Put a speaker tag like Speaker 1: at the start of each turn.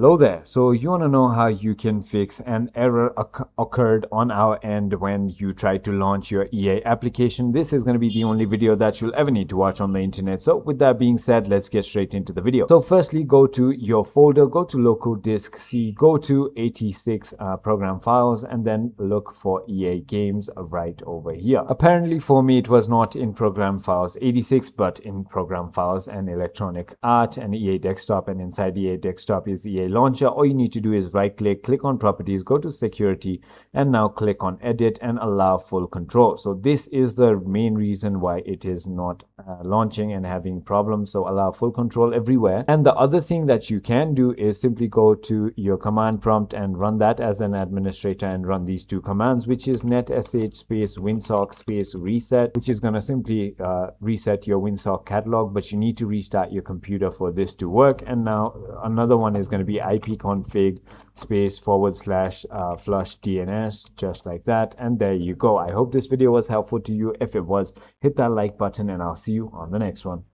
Speaker 1: Hello there. So you want to know how you can fix an error occurred on our end when you try to launch your EA application. This is going to be the only video that you'll ever need to watch on the internet. So with that being said, let's get straight into the video. So firstly, go to your folder, go to local disk C, go to 86 program files, and then look for EA games right over here. Apparently for me, it was not in program files 86, but in program files and electronic art and EA desktop, and inside EA desktop is EA launcher. All you need to do is right click on properties, go to security, and now click on edit and allow full control. So this is the main reason why it is not launching and having problems. So allow full control everywhere. And the other thing that you can do is simply go to your command prompt and run that as an administrator and run these two commands, which is netsh space winsock space reset, which is going to simply reset your winsock catalog, but you need to restart your computer for this to work. And now another one is going to be ipconfig space / flush DNS, just like that. And there you go. I hope this video was helpful to you. If it was, hit that like button and I'll see you on the next one.